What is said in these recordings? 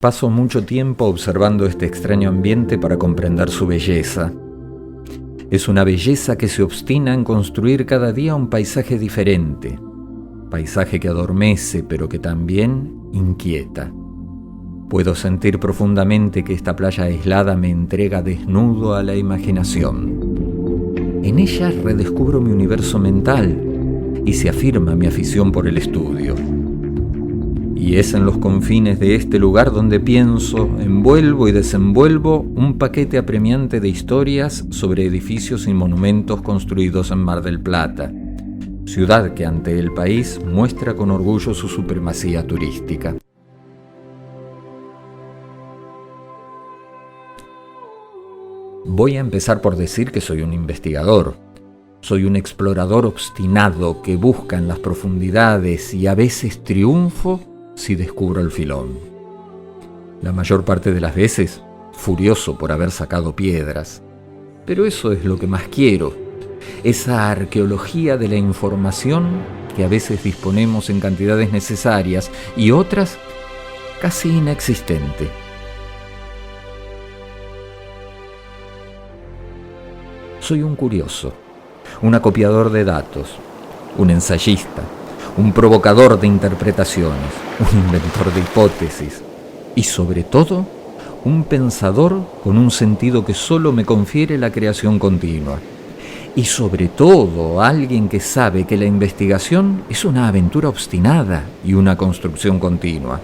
Paso mucho tiempo observando este extraño ambiente para comprender su belleza. Es una belleza que se obstina en construir cada día un paisaje diferente. Paisaje que adormece, pero que también inquieta. Puedo sentir profundamente que esta playa aislada me entrega desnudo a la imaginación. En ella redescubro mi universo mental y se afirma mi afición por el estudio. Y es en los confines de este lugar donde pienso, envuelvo y desenvuelvo un paquete apremiante de historias sobre edificios y monumentos construidos en Mar del Plata, ciudad que ante el país muestra con orgullo su supremacía turística. Voy a empezar por decir que soy un investigador. Soy un explorador obstinado que busca en las profundidades y a veces triunfo si descubro el filón. La mayor parte de las veces, furioso por haber sacado piedras. Pero eso es lo que más quiero, esa arqueología de la información que a veces disponemos en cantidades necesarias y otras casi inexistente. Soy un curioso, un acopiador de datos, un ensayista, un provocador de interpretaciones, un inventor de hipótesis y, sobre todo, un pensador con un sentido que solo me confiere la creación continua. Y, sobre todo, alguien que sabe que la investigación es una aventura obstinada y una construcción continua.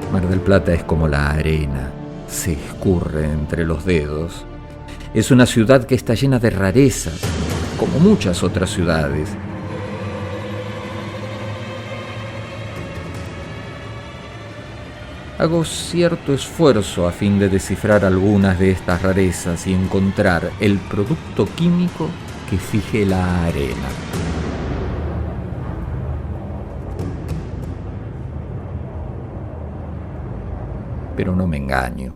Mar del Plata es como la arena, se escurre entre los dedos. Es una ciudad que está llena de rarezas, como muchas otras ciudades. Hago cierto esfuerzo a fin de descifrar algunas de estas rarezas y encontrar el producto químico que fije la arena. Pero no me engaño.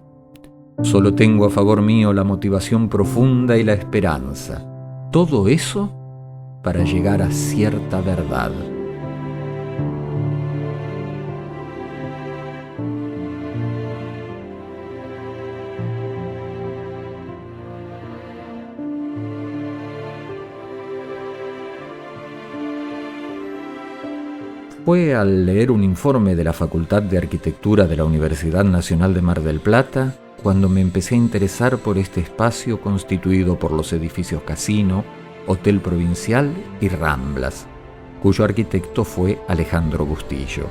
Solo tengo a favor mío la motivación profunda y la esperanza. Todo eso para llegar a cierta verdad. Fue al leer un informe de la Facultad de Arquitectura de la Universidad Nacional de Mar del Plata cuando me empecé a interesar por este espacio constituido por los edificios Casino, Hotel Provincial y Ramblas, cuyo arquitecto fue Alejandro Bustillo.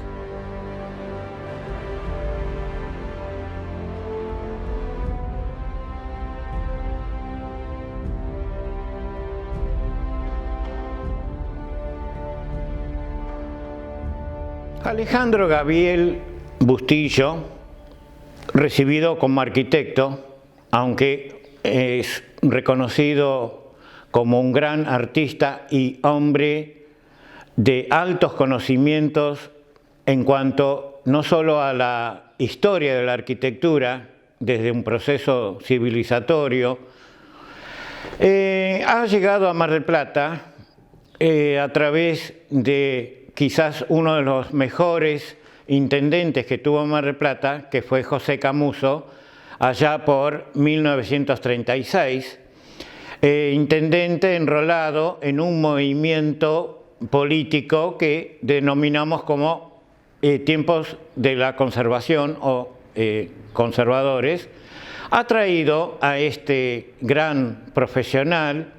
Alejandro Gabriel Bustillo, recibido como arquitecto, aunque es reconocido como un gran artista y hombre de altos conocimientos en cuanto no solo a la historia de la arquitectura, desde un proceso civilizatorio, ha llegado a Mar del Plata a través de quizás uno de los mejores intendentes que tuvo Mar del Plata, que fue José Camuso, allá por 1936, intendente enrolado en un movimiento político que denominamos como tiempos de la conservación o conservadores, ha traído a este gran profesional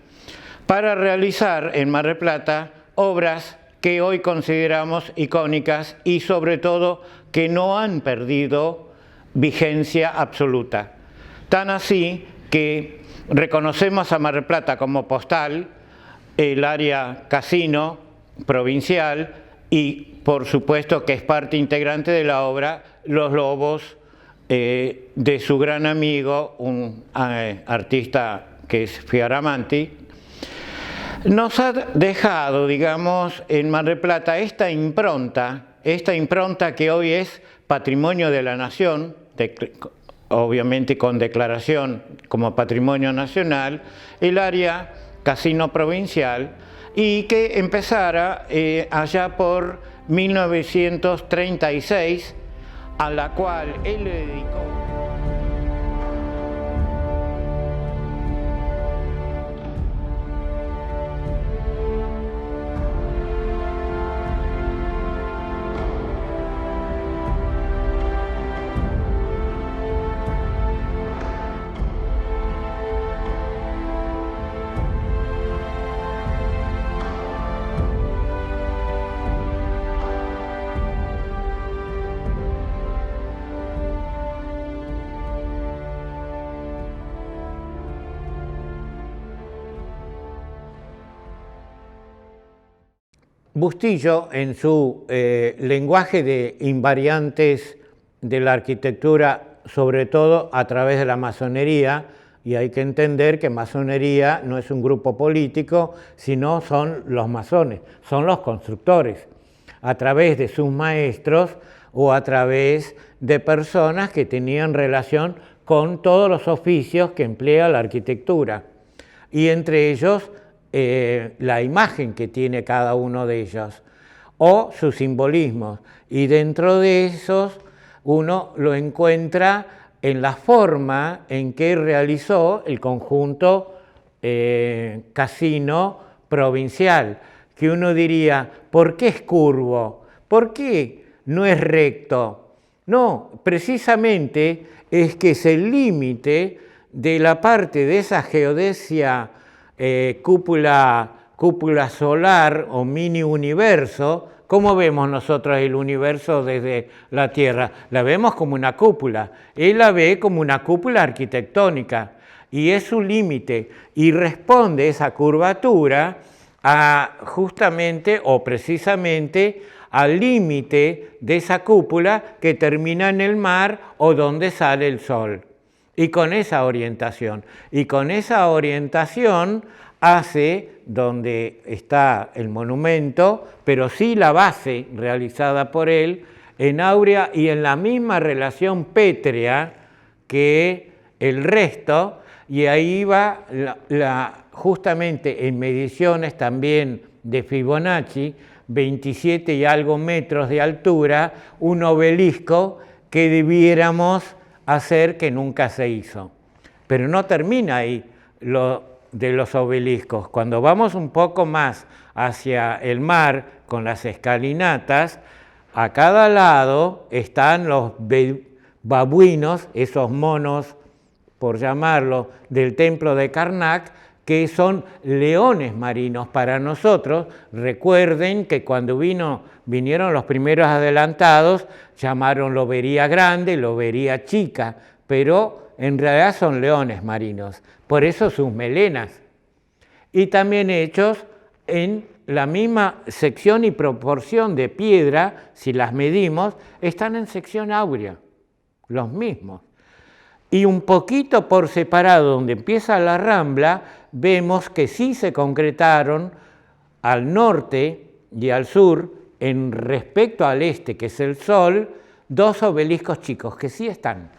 para realizar en Mar del Plata obras que hoy consideramos icónicas y sobre todo que no han perdido vigencia absoluta. Tan así que reconocemos a Mar del Plata como postal, el área casino provincial y por supuesto que es parte integrante de la obra Los Lobos, de su gran amigo, un artista que es Fioramanti. Nos ha dejado, digamos, en Mar del Plata esta impronta que hoy es Patrimonio de la Nación, obviamente con declaración como Patrimonio Nacional, el área casino provincial, y que empezara allá por 1936, a la cual él le dedicó. Bustillo, en su lenguaje de invariantes de la arquitectura, sobre todo a través de la masonería, y hay que entender que masonería no es un grupo político, sino son los masones, son los constructores, a través de sus maestros o a través de personas que tenían relación con todos los oficios que emplea la arquitectura, y entre ellos la imagen que tiene cada uno de ellos o sus simbolismos, y dentro de esos uno lo encuentra en la forma en que realizó el conjunto casino provincial, que uno diría, ¿por qué es curvo? ¿Por qué no es recto? No, precisamente es que es el límite de la parte de esa geodesia cúpula solar o mini universo. ¿Cómo vemos nosotros el universo desde la Tierra? La vemos como una cúpula, él la ve como una cúpula arquitectónica y es su límite, y responde esa curvatura a justamente o precisamente al límite de esa cúpula que termina en el mar o donde sale el sol. Y con esa orientación hace donde está el monumento, pero sí la base realizada por él, en áurea y en la misma relación pétrea que el resto, y ahí va justamente en mediciones también de Fibonacci, 27 y algo metros de altura, un obelisco que debiéramos hacer, que nunca se hizo. Pero no termina ahí de los obeliscos. Cuando vamos un poco más hacia el mar con las escalinatas, a cada lado están los babuinos, esos monos, por llamarlo, del templo de Karnak, que son leones marinos para nosotros. Recuerden que cuando vinieron los primeros adelantados, llamaron lobería grande, lobería chica, pero en realidad son leones marinos, por eso sus melenas. Y también hechos en la misma sección y proporción de piedra, si las medimos, están en sección áurea, los mismos. Y un poquito por separado, donde empieza la Rambla, vemos que sí se concretaron al norte y al sur, en respecto al este, que es el sol, dos obeliscos chicos, que sí están.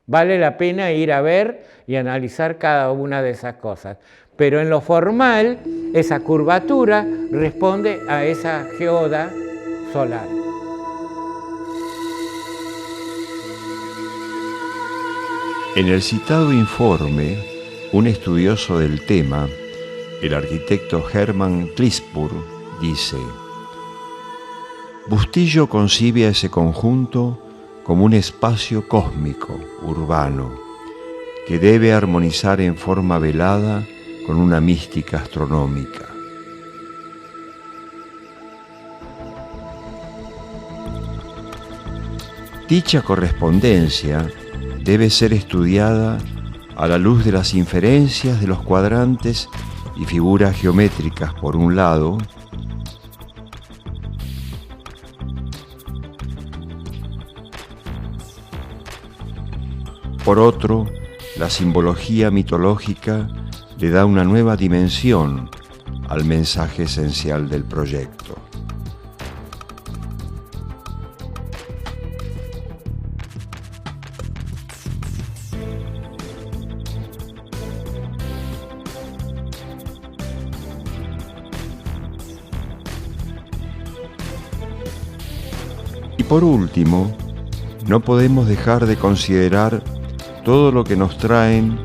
Vale la pena ir a ver y analizar cada una de esas cosas. Pero en lo formal, esa curvatura responde a esa geoda solar. En el citado informe, un estudioso del tema, el arquitecto Hermann Klispur, dice: Bustillo concibe a ese conjunto como un espacio cósmico, urbano, que debe armonizar en forma velada con una mística astronómica. Dicha correspondencia debe ser estudiada a la luz de las inferencias de los cuadrantes y figuras geométricas por un lado, por otro, la simbología mitológica le da una nueva dimensión al mensaje esencial del proyecto. Y por último, no podemos dejar de considerar todo lo que nos traen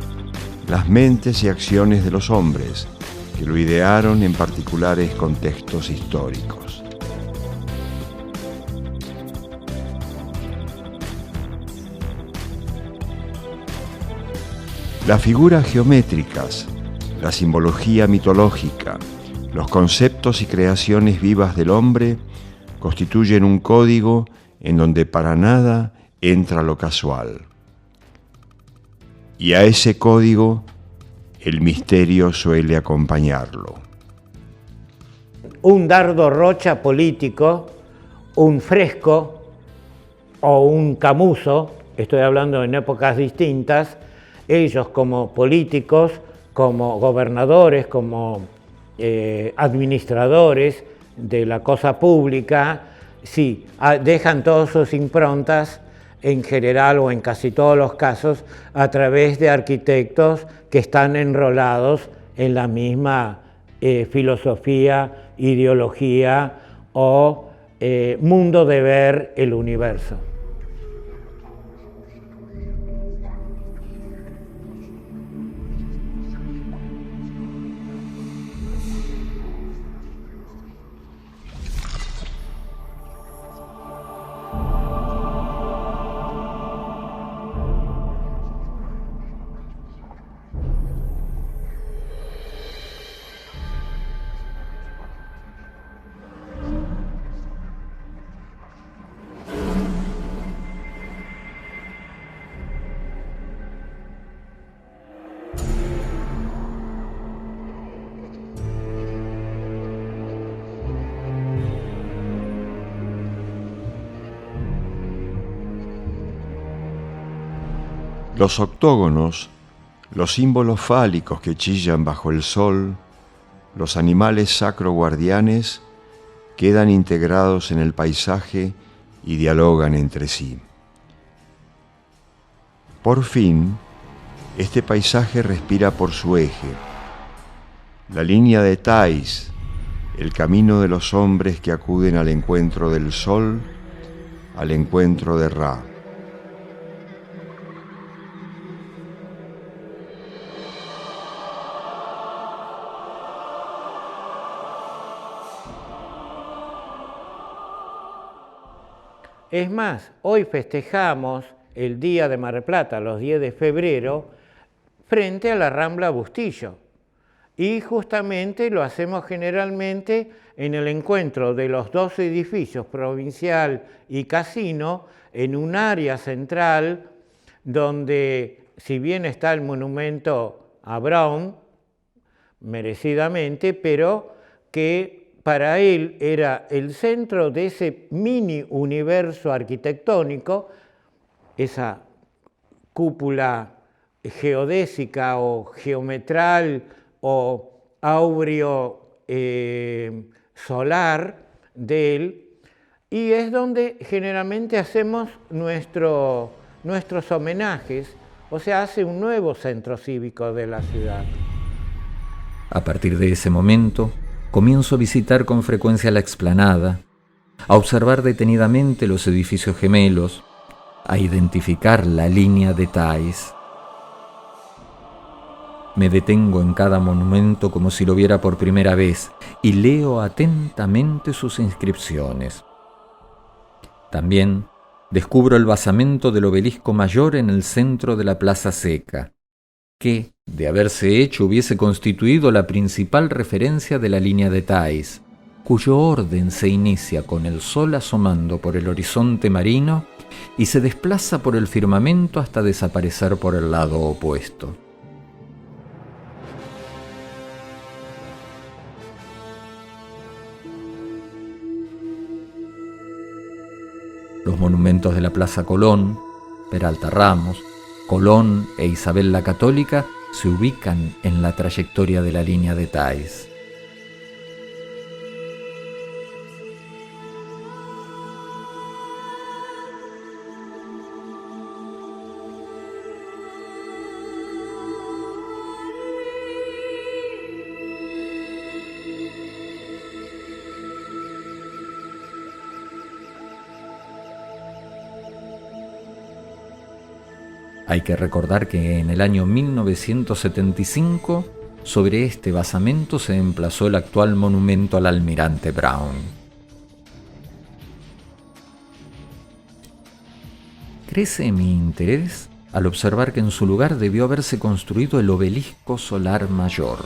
las mentes y acciones de los hombres que lo idearon en particulares contextos históricos. Las figuras geométricas, la simbología mitológica, los conceptos y creaciones vivas del hombre constituyen un código en donde para nada entra lo casual. Y a ese código el misterio suele acompañarlo. Un Dardo Rocha político, un Fresco o un Camuso, estoy hablando en épocas distintas, ellos como políticos, como gobernadores, como administradores de la cosa pública, sí, dejan todas sus improntas en general o en casi todos los casos a través de arquitectos que están enrolados en la misma filosofía, ideología o mundo de ver el universo. Los octógonos, los símbolos fálicos que chillan bajo el sol, los animales sacro guardianes, quedan integrados en el paisaje y dialogan entre sí. Por fin, este paisaje respira por su eje. La línea de Thais, el camino de los hombres que acuden al encuentro del sol, al encuentro de Ra. Es más, hoy festejamos el Día de Mar del Plata, los 10 de febrero, frente a la Rambla Bustillo. Y justamente lo hacemos generalmente en el encuentro de los dos edificios, Provincial y Casino, en un área central donde, si bien está el monumento a Brown, merecidamente, pero que para él era el centro de ese mini universo arquitectónico, esa cúpula geodésica o geometral o áureo solar de él, y es donde generalmente hacemos nuestros homenajes, o sea, hace un nuevo centro cívico de la ciudad. A partir de ese momento, comienzo a visitar con frecuencia la explanada, a observar detenidamente los edificios gemelos, a identificar la línea de Thais. Me detengo en cada monumento como si lo viera por primera vez y leo atentamente sus inscripciones. También descubro el basamento del obelisco mayor en el centro de la Plaza Seca, que, de haberse hecho, hubiese constituido la principal referencia de la línea de Thais, cuyo orden se inicia con el sol asomando por el horizonte marino y se desplaza por el firmamento hasta desaparecer por el lado opuesto. Los monumentos de la Plaza Colón, Peralta Ramos, Colón e Isabel la Católica se ubican en la trayectoria de la línea de Thais. Hay que recordar que en el año 1975, sobre este basamento se emplazó el actual monumento al almirante Brown. Crece mi interés al observar que en su lugar debió haberse construido el obelisco solar mayor.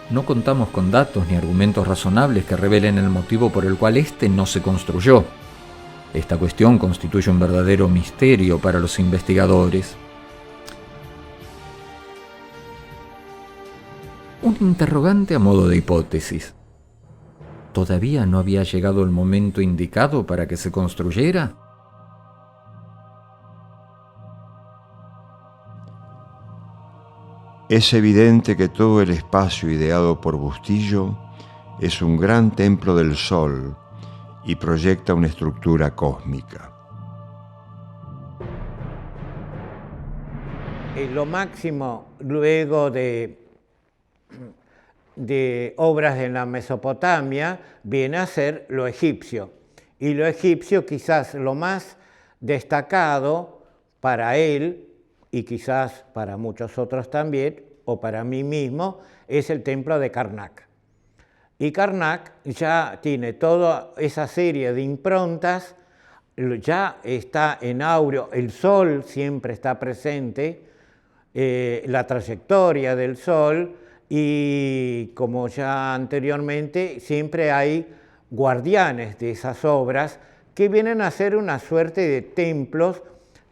No contamos con datos ni argumentos razonables que revelen el motivo por el cual éste no se construyó. Esta cuestión constituye un verdadero misterio para los investigadores. Un interrogante a modo de hipótesis. ¿Todavía no había llegado el momento indicado para que se construyera? Es evidente que todo el espacio ideado por Bustillo es un gran templo del Sol y proyecta una estructura cósmica. Lo máximo luego de obras en la Mesopotamia viene a ser lo egipcio. Y lo egipcio quizás lo más destacado para él, y quizás para muchos otros también, o para mí mismo, es el templo de Karnak. Y Karnak ya tiene toda esa serie de improntas, ya está en áureo, el sol siempre está presente, la trayectoria del sol, y como ya anteriormente, siempre hay guardianes de esas obras que vienen a ser una suerte de templos,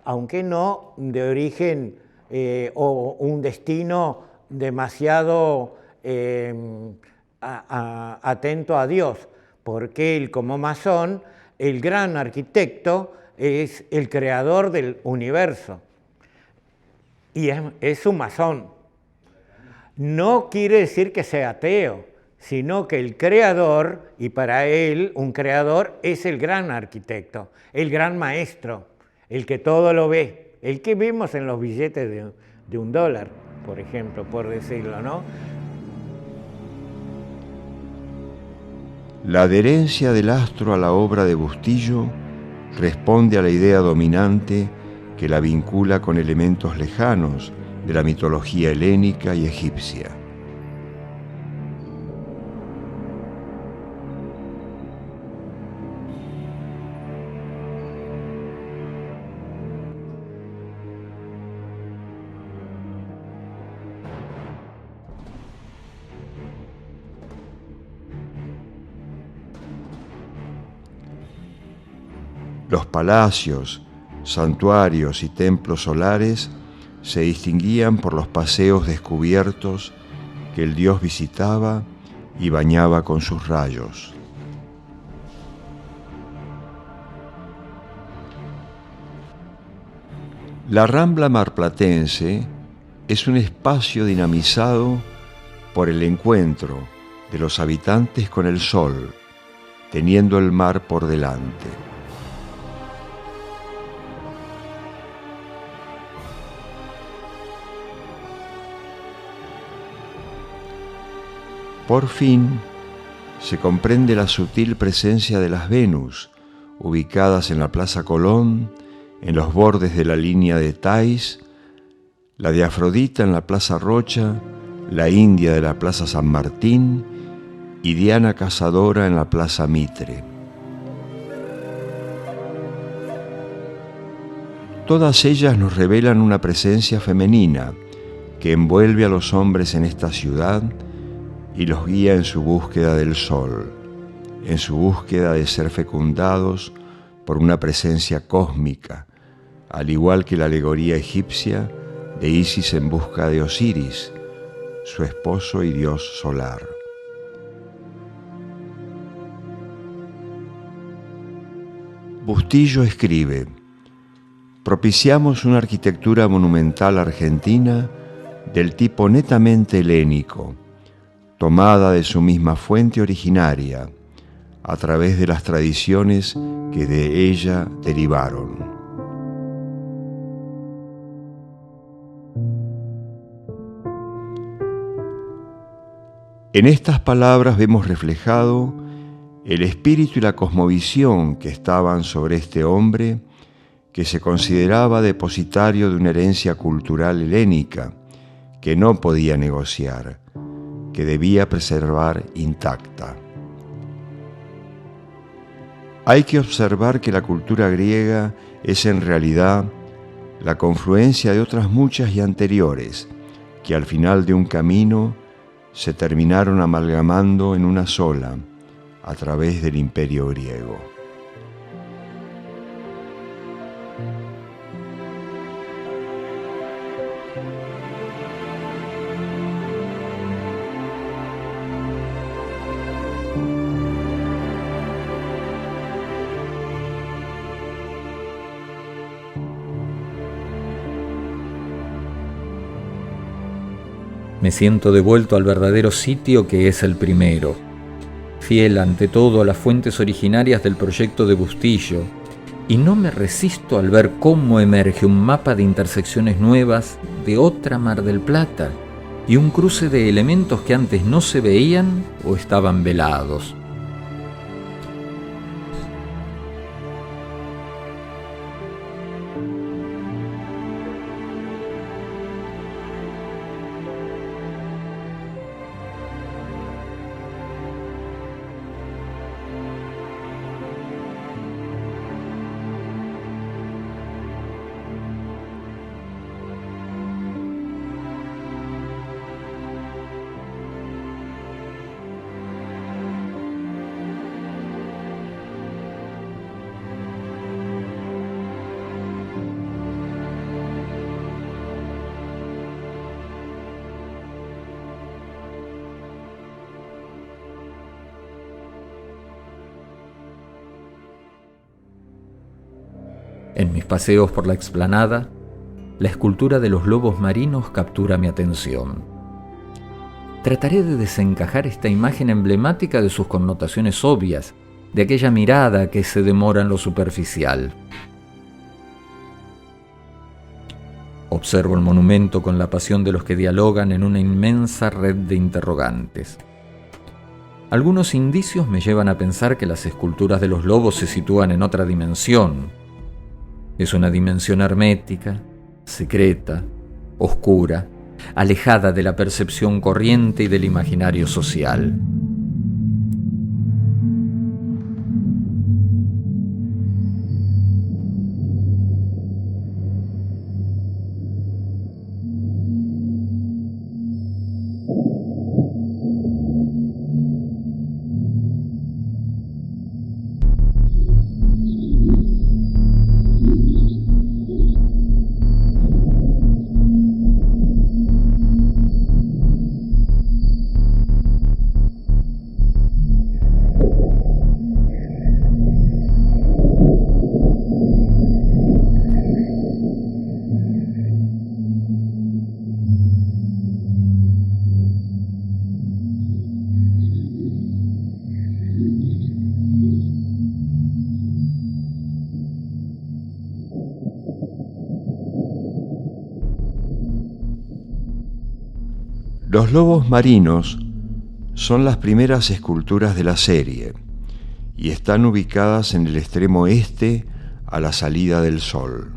aunque no de origen o un destino demasiado atento a Dios, porque él, como masón, el gran arquitecto, es el creador del universo y es un masón. No quiere decir que sea ateo, sino que el creador, y para él un creador es el gran arquitecto, el gran maestro, el que todo lo ve, el que vemos en los billetes de $1, por ejemplo, por decirlo, ¿no? La adherencia del astro a la obra de Bustillo responde a la idea dominante que la vincula con elementos lejanos de la mitología helénica y egipcia. Los palacios, santuarios y templos solares se distinguían por los paseos descubiertos que el dios visitaba y bañaba con sus rayos. La Rambla marplatense es un espacio dinamizado por el encuentro de los habitantes con el sol, teniendo el mar por delante. Por fin, se comprende la sutil presencia de las Venus, ubicadas en la Plaza Colón, en los bordes de la línea de Thais, la de Afrodita en la Plaza Rocha, la India de la Plaza San Martín y Diana Cazadora en la Plaza Mitre. Todas ellas nos revelan una presencia femenina que envuelve a los hombres en esta ciudad y los guía en su búsqueda del sol, en su búsqueda de ser fecundados por una presencia cósmica, al igual que la alegoría egipcia de Isis en busca de Osiris, su esposo y dios solar. Bustillo escribe: propiciamos una arquitectura monumental argentina del tipo netamente helénico, tomada de su misma fuente originaria, a través de las tradiciones que de ella derivaron. En estas palabras vemos reflejado el espíritu y la cosmovisión que estaban sobre este hombre que se consideraba depositario de una herencia cultural helénica que no podía negociar, que debía preservar intacta. Hay que observar que la cultura griega es en realidad la confluencia de otras muchas y anteriores, que al final de un camino se terminaron amalgamando en una sola, a través del imperio griego. Me siento devuelto al verdadero sitio que es el primero, fiel ante todo a las fuentes originarias del proyecto de Bustillo, y no me resisto al ver cómo emerge un mapa de intersecciones nuevas de otra Mar del Plata y un cruce de elementos que antes no se veían o estaban velados. En mis paseos por la explanada, la escultura de los lobos marinos captura mi atención. Trataré de desencajar esta imagen emblemática de sus connotaciones obvias, de aquella mirada que se demora en lo superficial. Observo el monumento con la pasión de los que dialogan en una inmensa red de interrogantes. Algunos indicios me llevan a pensar que las esculturas de los lobos se sitúan en otra dimensión. Es una dimensión hermética, secreta, oscura, alejada de la percepción corriente y del imaginario social. Los lobos marinos son las primeras esculturas de la serie y están ubicadas en el extremo este a la salida del sol.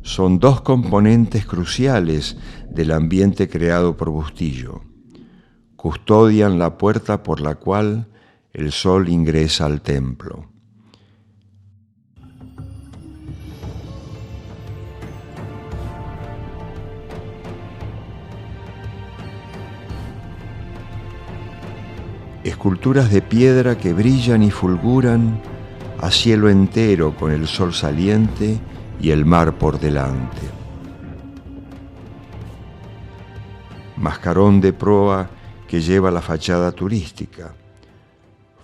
Son dos componentes cruciales del ambiente creado por Bustillo. Custodian la puerta por la cual el sol ingresa al templo. esculturas de piedra que brillan y fulguran a cielo entero con el sol saliente y el mar por delante. Mascarón de proa que lleva la fachada turística,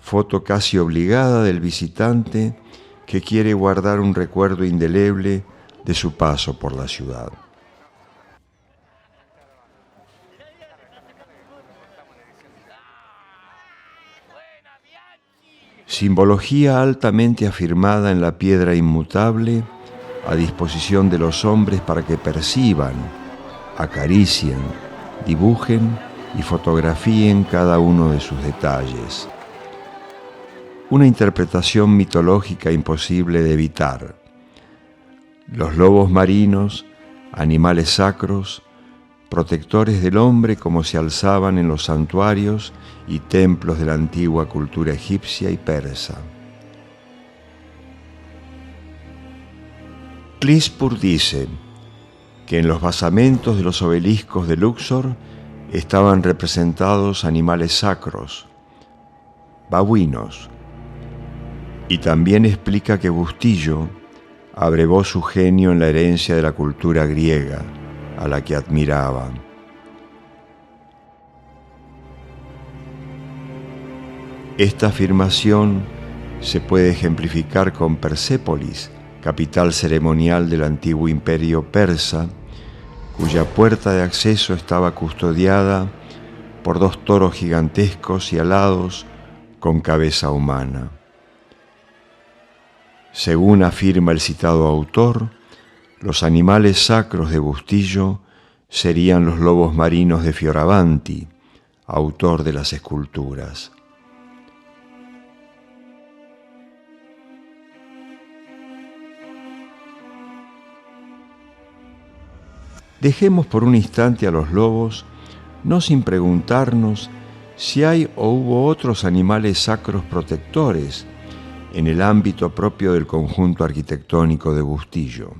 foto casi obligada del visitante que quiere guardar un recuerdo indeleble de su paso por la ciudad. Simbología altamente afirmada en la piedra inmutable a disposición de los hombres para que perciban, acaricien, dibujen y fotografíen cada uno de sus detalles. Una interpretación mitológica imposible de evitar. Los lobos marinos, animales sacros, protectores del hombre como se alzaban en los santuarios y templos de la antigua cultura egipcia y persa. Clispur dice que en los basamentos de los obeliscos de Luxor estaban representados animales sacros, babuinos, y también explica que Bustillo abrevó su genio en la herencia de la cultura griega, a la que admiraba. Esta afirmación se puede ejemplificar con Persépolis, capital ceremonial del antiguo imperio persa, cuya puerta de acceso estaba custodiada por 2 toros gigantescos y alados con cabeza humana. Según afirma el citado autor, los animales sacros de Bustillo serían los lobos marinos de Fioravanti, autor de las esculturas. Dejemos por un instante a los lobos, no sin preguntarnos si hay o hubo otros animales sacros protectores en el ámbito propio del conjunto arquitectónico de Bustillo.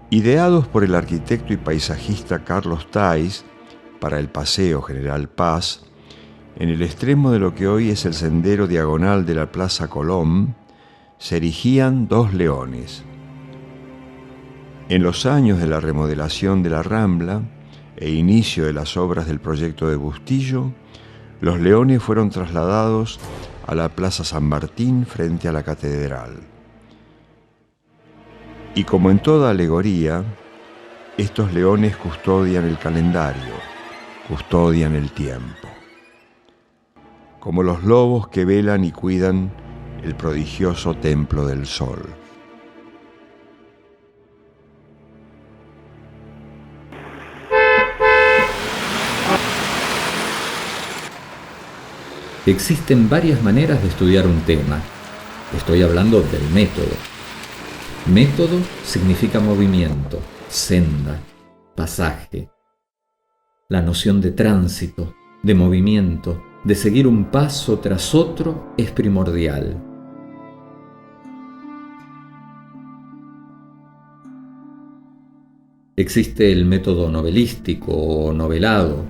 Ideados por el arquitecto y paisajista Carlos Thais para el Paseo General Paz, en el extremo de lo que hoy es el sendero diagonal de la Plaza Colón, se erigían 2 leones. En los años de la remodelación de la Rambla e inicio de las obras del proyecto de Bustillo, los leones fueron trasladados a la Plaza San Martín frente a la catedral. Y como en toda alegoría, estos leones custodian el calendario, custodian el tiempo. Como los lobos que velan y cuidan el prodigioso templo del sol. Existen varias maneras de estudiar un tema. Estoy hablando del método. Método significa movimiento, senda, pasaje. La noción de tránsito, de movimiento, de seguir un paso tras otro es primordial. Existe el método novelístico o novelado,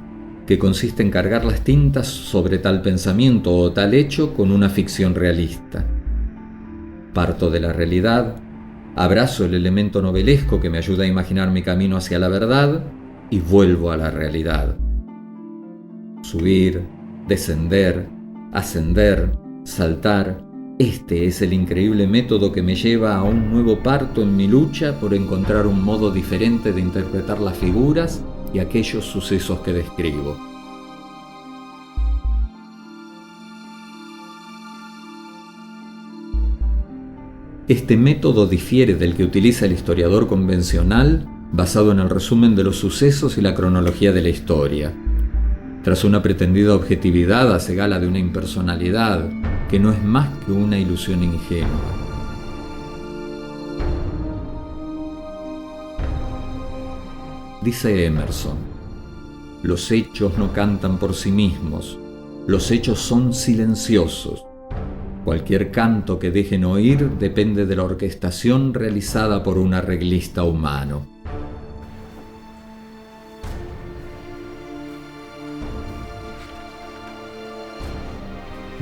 que consiste en cargar las tintas sobre tal pensamiento o tal hecho con una ficción realista. Parto de la realidad, abrazo el elemento novelesco que me ayuda a imaginar mi camino hacia la verdad y vuelvo a la realidad. Subir, descender, ascender, saltar, este es el increíble método que me lleva a un nuevo parto en mi lucha por encontrar un modo diferente de interpretar las figuras y aquellos sucesos que describo. Este método difiere del que utiliza el historiador convencional, basado en el resumen de los sucesos y la cronología de la historia. Tras una pretendida objetividad, hace gala de una impersonalidad que no es más que una ilusión ingenua. Dice Emerson: los hechos no cantan por sí mismos, los hechos son silenciosos. Cualquier canto que dejen oír depende de la orquestación realizada por un arreglista humano.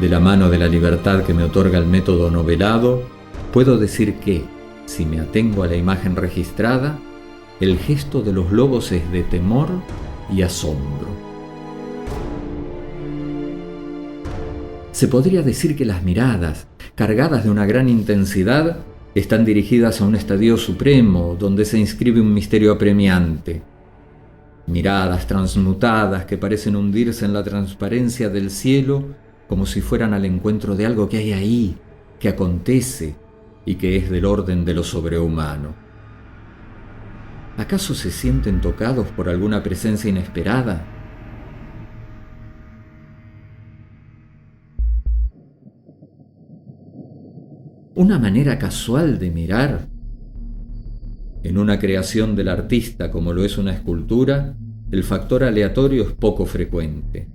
De la mano de la libertad que me otorga el método novelado, puedo decir que, si me atengo a la imagen registrada, el gesto de los lobos es de temor y asombro. Se podría decir que las miradas, cargadas de una gran intensidad, están dirigidas a un estadio supremo donde se inscribe un misterio apremiante. Miradas transmutadas que parecen hundirse en la transparencia del cielo como si fueran al encuentro de algo que hay ahí, que acontece y que es del orden de lo sobrehumano. ¿Acaso se sienten tocados por alguna presencia inesperada? ¿Una manera casual de mirar? En una creación del artista como lo es una escultura, el factor aleatorio es poco frecuente.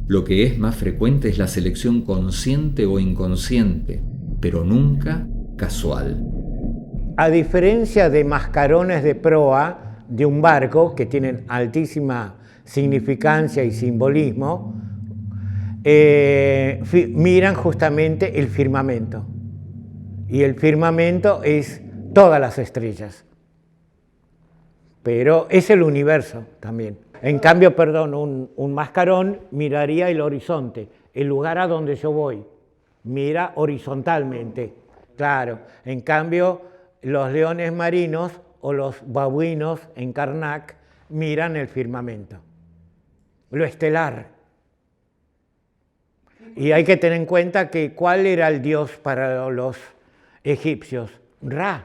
Lo que es más frecuente es la selección consciente o inconsciente, pero nunca casual. A diferencia de mascarones de proa de un barco que tienen altísima significancia y simbolismo, miran justamente el firmamento. Y el firmamento es todas las estrellas. Pero es el universo también. En cambio, un mascarón miraría el horizonte, el lugar a donde yo voy. Mira horizontalmente, claro. En cambio, los leones marinos o los babuinos en Karnak miran el firmamento, lo estelar. Y hay que tener en cuenta que ¿cuál era el dios para los egipcios? Ra,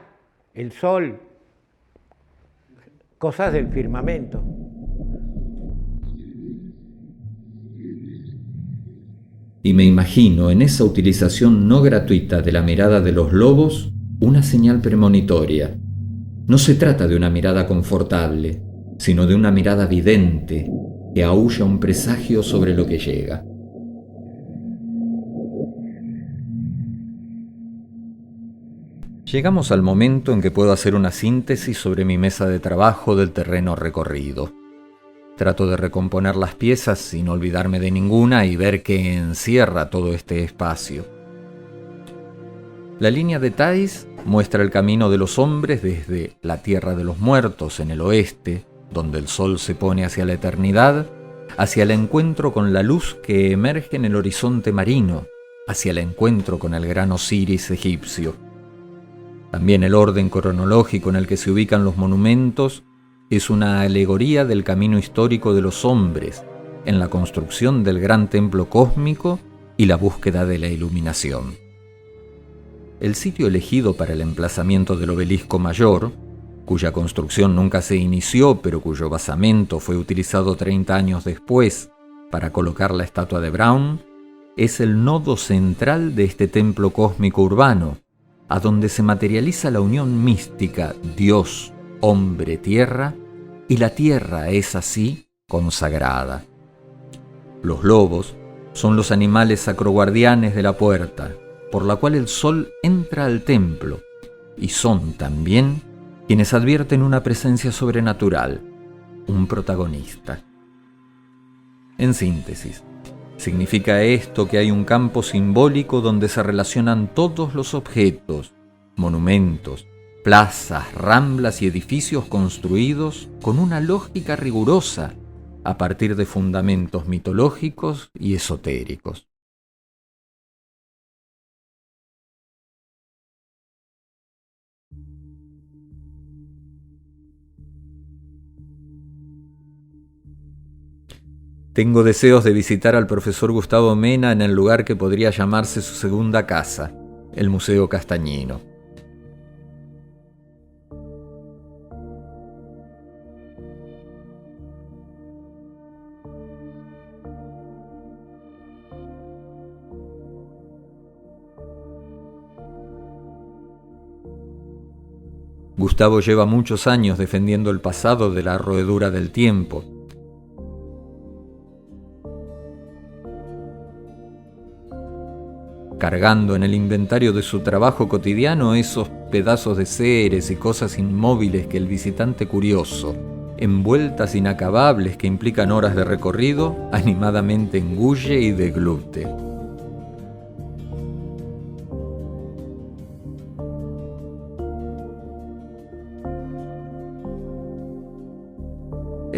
el sol, cosas del firmamento. Y me imagino en esa utilización no gratuita de la mirada de los lobos una señal premonitoria. No se trata de una mirada confortable, sino de una mirada vidente que aúlla un presagio sobre lo que llega. Llegamos al momento en que puedo hacer una síntesis sobre mi mesa de trabajo del terreno recorrido. Trato de recomponer las piezas sin olvidarme de ninguna y ver qué encierra todo este espacio. La línea de Thais muestra el camino de los hombres desde la tierra de los muertos en el oeste, donde el sol se pone hacia la eternidad, hacia el encuentro con la luz que emerge en el horizonte marino, hacia el encuentro con el gran Osiris egipcio. También el orden cronológico en el que se ubican los monumentos es una alegoría del camino histórico de los hombres en la construcción del gran templo cósmico y la búsqueda de la iluminación. El sitio elegido para el emplazamiento del obelisco mayor, cuya construcción nunca se inició pero cuyo basamento fue utilizado 30 años después para colocar la estatua de Brown, es el nodo central de este templo cósmico urbano, a donde se materializa la unión mística Dios, hombre, tierra, y la tierra es así consagrada. Los lobos son los animales sacroguardianes de la puerta, por la cual el sol entra al templo, y son también quienes advierten una presencia sobrenatural, un protagonista. En síntesis, significa esto que hay un campo simbólico donde se relacionan todos los objetos, monumentos, plazas, ramblas y edificios construidos con una lógica rigurosa a partir de fundamentos mitológicos y esotéricos. Tengo deseos de visitar al profesor Gustavo Mena en el lugar que podría llamarse su segunda casa, el Museo Castañino. Gustavo lleva muchos años defendiendo el pasado de la roedura del tiempo. Cargando en el inventario de su trabajo cotidiano esos pedazos de seres y cosas inmóviles que el visitante curioso, en vueltas inacabables que implican horas de recorrido, animadamente engulle y deglute.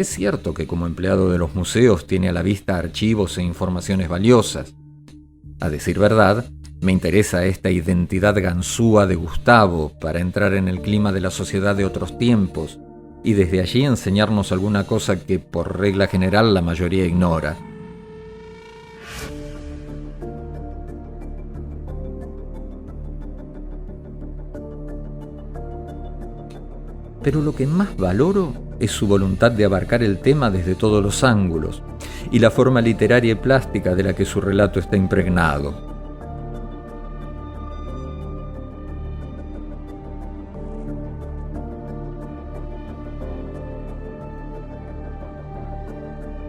Es cierto que como empleado de los museos tiene a la vista archivos e informaciones valiosas. A decir verdad, me interesa esta identidad ganzúa de Gustavo para entrar en el clima de la sociedad de otros tiempos y desde allí enseñarnos alguna cosa que por regla general la mayoría ignora. Pero lo que más valoro es su voluntad de abarcar el tema desde todos los ángulos y la forma literaria y plástica de la que su relato está impregnado.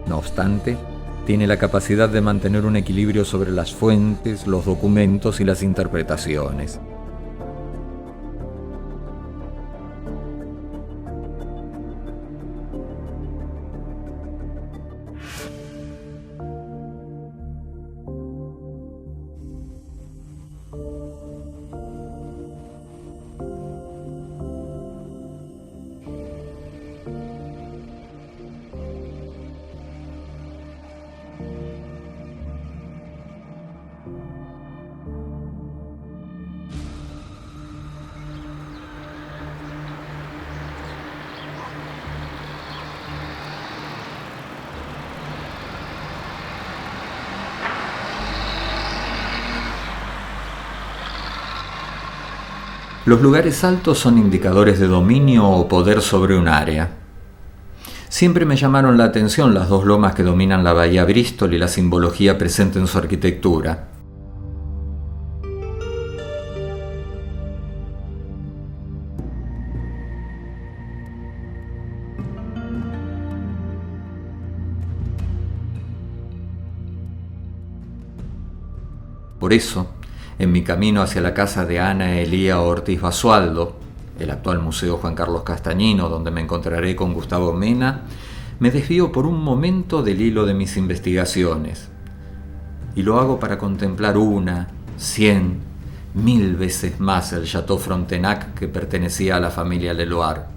No obstante, tiene la capacidad de mantener un equilibrio sobre las fuentes, los documentos y las interpretaciones. Los lugares altos son indicadores de dominio o poder sobre un área. Siempre me llamaron la atención las dos lomas que dominan la bahía Bristol y la simbología presente en su arquitectura. Por eso, en mi camino hacia la casa de Ana Elía Ortiz Basualdo, el actual Museo Juan Carlos Castañino, donde me encontraré con Gustavo Mena, me desvío por un momento del hilo de mis investigaciones. Y lo hago para contemplar 1, 100, 1000 veces más el Château Frontenac que pertenecía a la familia Leloir.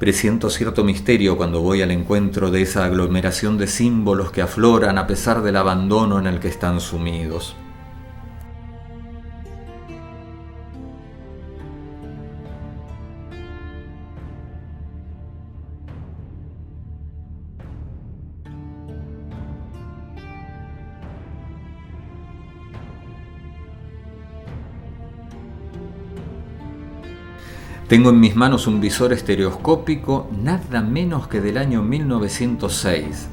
Presiento cierto misterio cuando voy al encuentro de esa aglomeración de símbolos que afloran a pesar del abandono en el que están sumidos. Tengo en mis manos un visor estereoscópico nada menos que del año 1906.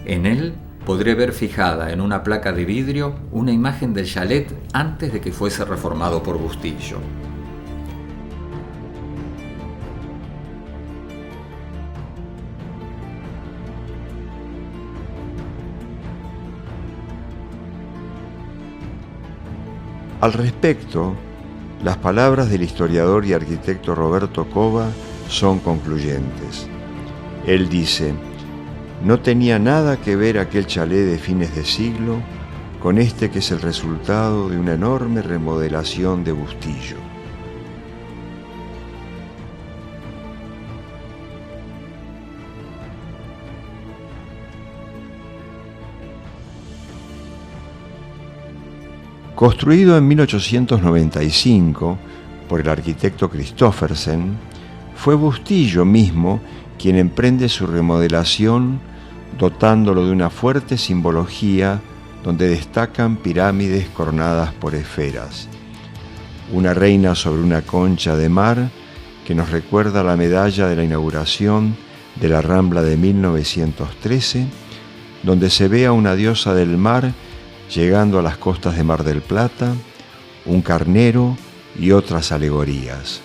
En él podré ver fijada en una placa de vidrio una imagen del chalet antes de que fuese reformado por Bustillo. Al respecto, las palabras del historiador y arquitecto Roberto Cova son concluyentes. Él dice: no tenía nada que ver aquel chalet de fines de siglo con este que es el resultado de una enorme remodelación de Bustillo. Construido en 1895 por el arquitecto Christoffersen, fue Bustillo mismo quien emprende su remodelación, dotándolo de una fuerte simbología donde destacan pirámides coronadas por esferas, una reina sobre una concha de mar que nos recuerda la medalla de la inauguración de la Rambla de 1913, donde se ve a una diosa del mar llegando a las costas de Mar del Plata, un carnero y otras alegorías.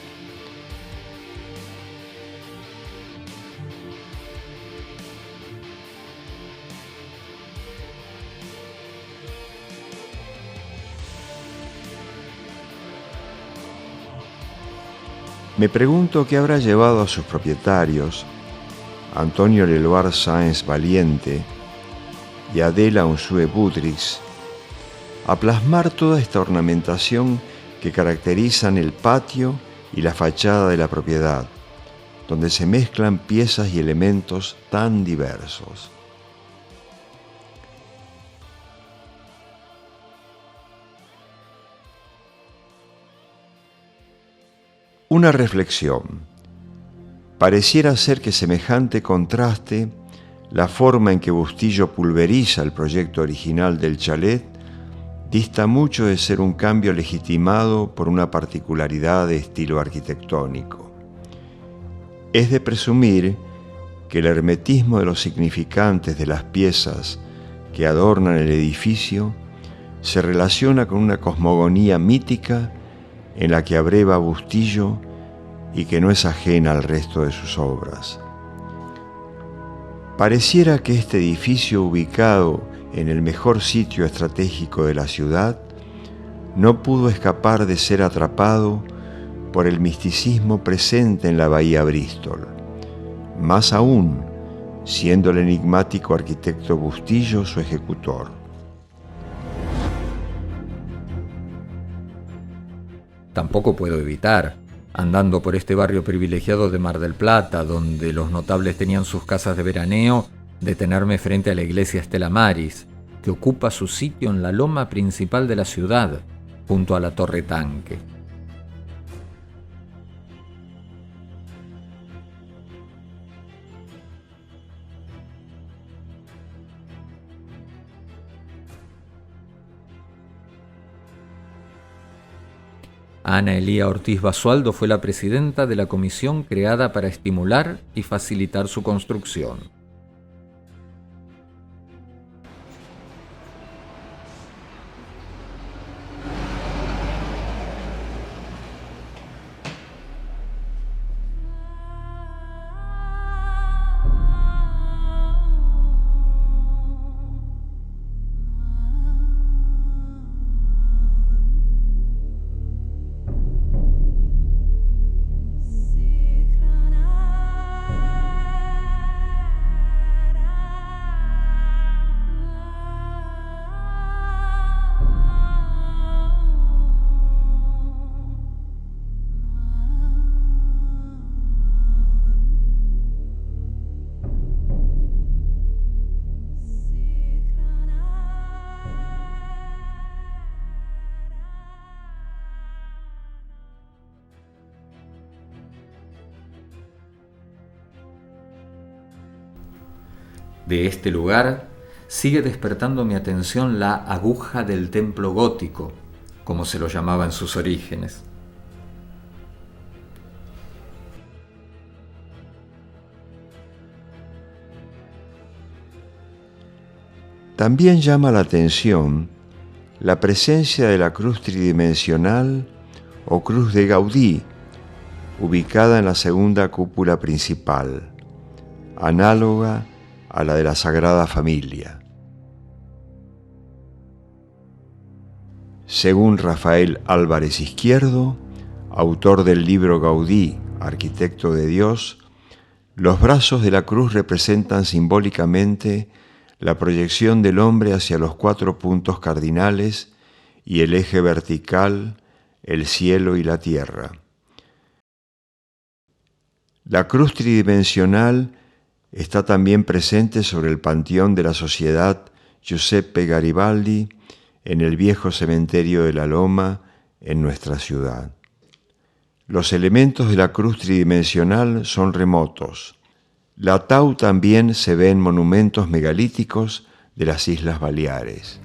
Me pregunto qué habrá llevado a sus propietarios, Antonio Leloir Sáenz Valiente y Adela Unsue Budrix, a plasmar toda esta ornamentación que caracterizan el patio y la fachada de la propiedad, donde se mezclan piezas y elementos tan diversos. Una reflexión. Pareciera ser que semejante contraste, la forma en que Bustillo pulveriza el proyecto original del chalet, dista mucho de ser un cambio legitimado por una particularidad de estilo arquitectónico. Es de presumir que el hermetismo de los significantes de las piezas que adornan el edificio se relaciona con una cosmogonía mítica en la que abreva Bustillo y que no es ajena al resto de sus obras. Pareciera que este edificio, ubicado en el mejor sitio estratégico de la ciudad, no pudo escapar de ser atrapado por el misticismo presente en la bahía Bristol, más aún siendo el enigmático arquitecto Bustillo su ejecutor. Tampoco puedo evitar, andando por este barrio privilegiado de Mar del Plata, donde los notables tenían sus casas de veraneo, detenerme frente a la iglesia Stella Maris, que ocupa su sitio en la loma principal de la ciudad, junto a la Torre Tanque. Ana Elía Ortiz Basualdo fue la presidenta de la comisión creada para estimular y facilitar su construcción. De este lugar sigue despertando mi atención la aguja del templo gótico, como se lo llamaba en sus orígenes. También llama la atención la presencia de la cruz tridimensional o cruz de Gaudí, ubicada en la segunda cúpula principal, análoga a la de la Sagrada Familia. Según Rafael Álvarez Izquierdo, autor del libro Gaudí, Arquitecto de Dios, los brazos de la cruz representan simbólicamente la proyección del hombre hacia los 4 puntos cardinales y el eje vertical, el cielo y la tierra. La cruz tridimensional está también presente sobre el panteón de la Sociedad Giuseppe Garibaldi en el viejo cementerio de la Loma en nuestra ciudad. Los elementos de la cruz tridimensional son remotos. La tau también se ve en monumentos megalíticos de las Islas Baleares.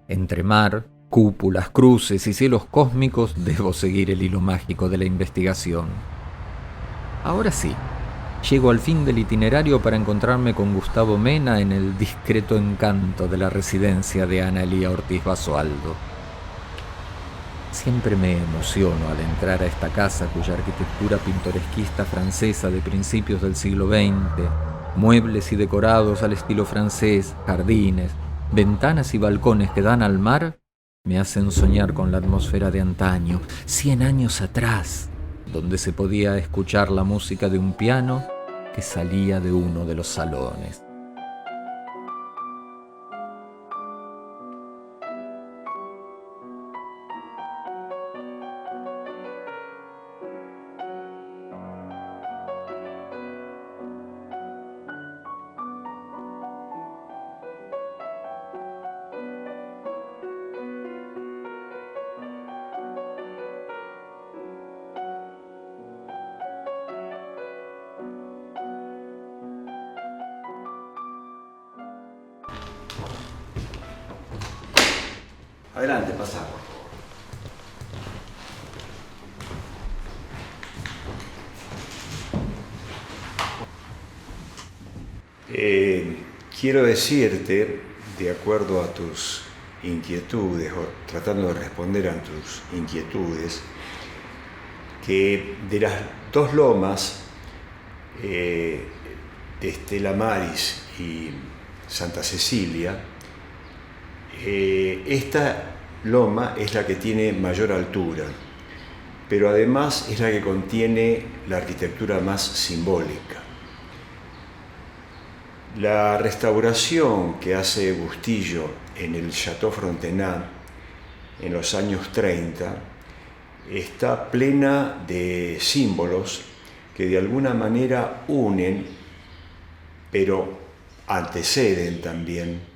Entre mar, cúpulas, cruces y cielos cósmicos debo seguir el hilo mágico de la investigación. Ahora sí, llego al fin del itinerario para encontrarme con Gustavo Mena en el discreto encanto de la residencia de Ana Elía Ortiz Basualdo. Siempre me emociono al entrar a esta casa cuya arquitectura pintoresquista francesa de principios del siglo XX, muebles y decorados al estilo francés, jardines, ventanas y balcones que dan al mar, me hacen soñar con la atmósfera de antaño, 100 años atrás, donde se podía escuchar la música de un piano que salía de uno de los salones. Adelante, pasá, por favor. Quiero decirte, de acuerdo a tus inquietudes, o tratando de responder a tus inquietudes, que de las dos lomas, de Estela Maris y Santa Cecilia, esta loma es la que tiene mayor altura, pero además es la que contiene la arquitectura más simbólica. La restauración que hace Bustillo en el Château Frontenac en los años 30 está plena de símbolos que de alguna manera unen, pero anteceden también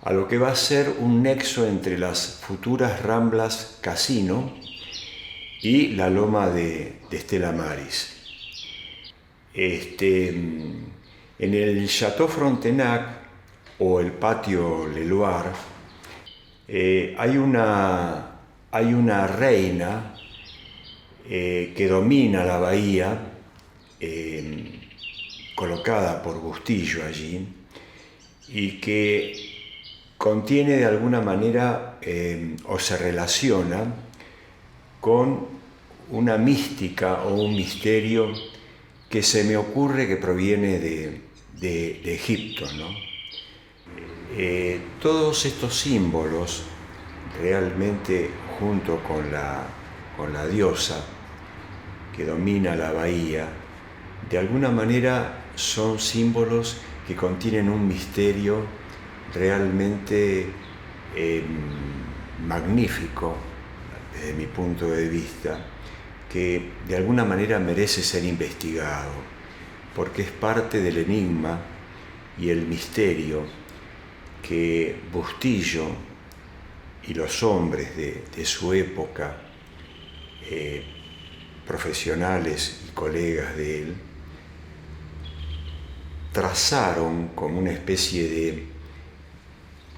a lo que va a ser un nexo entre las futuras Ramblas Casino y la loma de Estela Maris. En el Château Frontenac o el patio Leloir hay una reina que domina la bahía, colocada por Bustillo allí, y que contiene de alguna manera o se relaciona con una mística o un misterio que se me ocurre que proviene de Egipto, ¿no? Todos estos símbolos, realmente junto con la diosa que domina la bahía, de alguna manera son símbolos que contienen un misterio realmente magnífico desde mi punto de vista, que de alguna manera merece ser investigado, porque es parte del enigma y el misterio que Bustillo y los hombres de su época, profesionales y colegas de él, trazaron como una especie de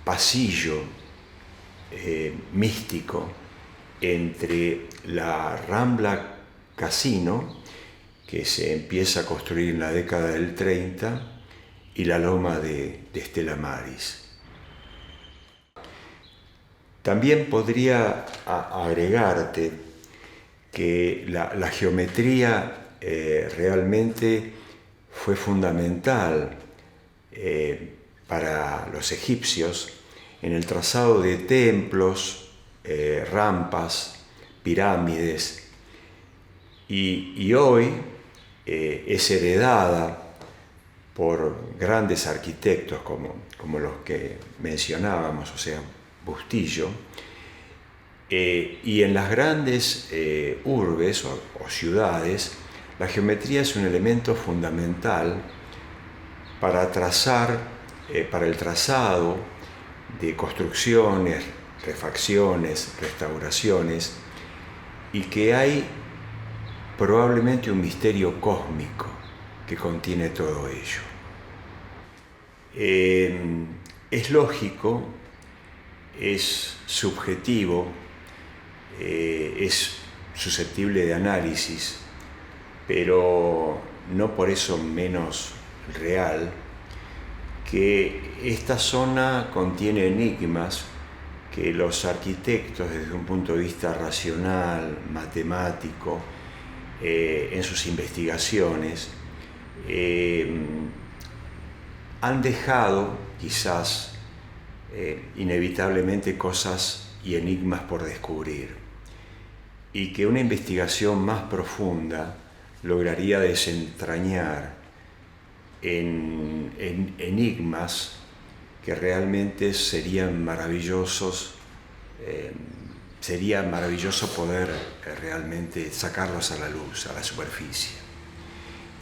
pasillo místico entre la Rambla Casino, que se empieza a construir en la década del 30, y la loma de Estela Maris. También podría agregarte que la geometría realmente fue fundamental para los egipcios en el trazado de templos, rampas, pirámides, y hoy es heredada por grandes arquitectos como los que mencionábamos, o sea, Bustillo, Y en las grandes urbes o ciudades, la geometría es un elemento fundamental para para el trazado de construcciones, refacciones, restauraciones, y que hay probablemente un misterio cósmico que contiene todo ello. Es lógico, es subjetivo, es susceptible de análisis, pero no por eso menos real, que esta zona contiene enigmas que los arquitectos, desde un punto de vista racional, matemático, en sus investigaciones, han dejado quizás inevitablemente cosas y enigmas por descubrir, y que una investigación más profunda lograría desentrañar en enigmas que realmente serían maravillosos. Sería maravilloso poder realmente sacarlos a la luz, a la superficie.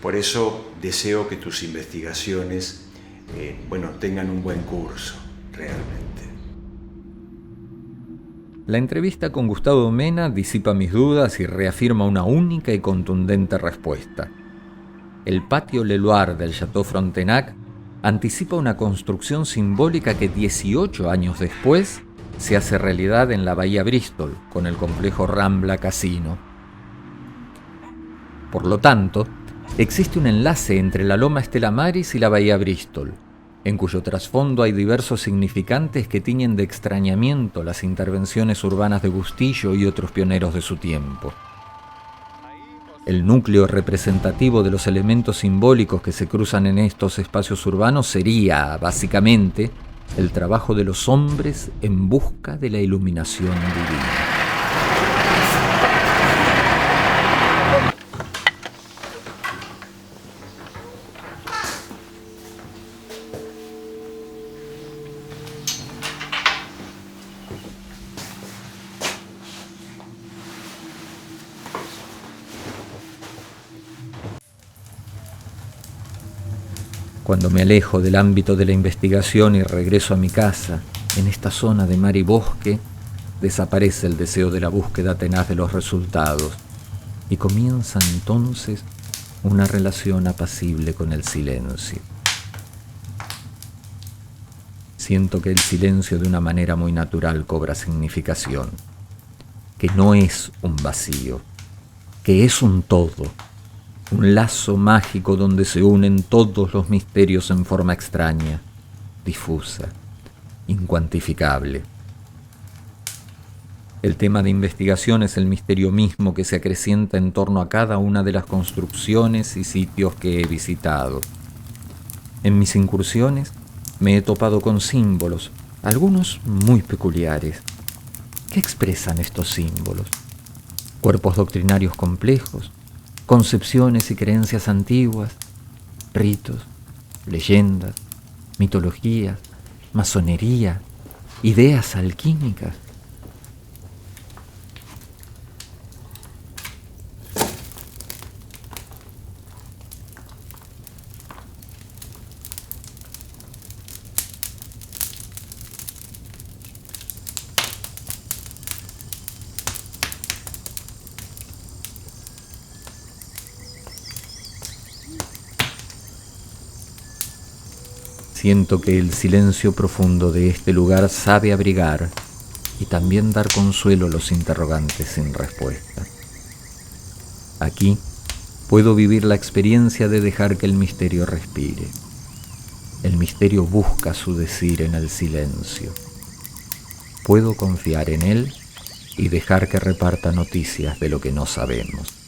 Por eso deseo que tus investigaciones tengan un buen curso, realmente. La entrevista con Gustavo Mena disipa mis dudas y reafirma una única y contundente respuesta. El patio Leloir del Château Frontenac anticipa una construcción simbólica que 18 años después se hace realidad en la Bahía Bristol, con el complejo Rambla Casino. Por lo tanto, existe un enlace entre la Loma Stella Maris y la Bahía Bristol, en cuyo trasfondo hay diversos significantes que tiñen de extrañamiento las intervenciones urbanas de Bustillo y otros pioneros de su tiempo. El núcleo representativo de los elementos simbólicos que se cruzan en estos espacios urbanos sería, básicamente, el trabajo de los hombres en busca de la iluminación divina. Cuando me alejo del ámbito de la investigación y regreso a mi casa, en esta zona de mar y bosque, desaparece el deseo de la búsqueda tenaz de los resultados y comienza entonces una relación apacible con el silencio. Siento que el silencio de una manera muy natural cobra significación, que no es un vacío, que es un todo. Un lazo mágico donde se unen todos los misterios en forma extraña, difusa, incuantificable. El tema de investigación es el misterio mismo que se acrecienta en torno a cada una de las construcciones y sitios que he visitado. En mis incursiones me he topado con símbolos, algunos muy peculiares. ¿Qué expresan estos símbolos? Cuerpos doctrinarios complejos, concepciones y creencias antiguas, ritos, leyendas, mitologías, masonería, ideas alquímicas. Siento que el silencio profundo de este lugar sabe abrigar y también dar consuelo a los interrogantes sin respuesta. Aquí puedo vivir la experiencia de dejar que el misterio respire. El misterio busca su decir en el silencio. Puedo confiar en él y dejar que reparta noticias de lo que no sabemos.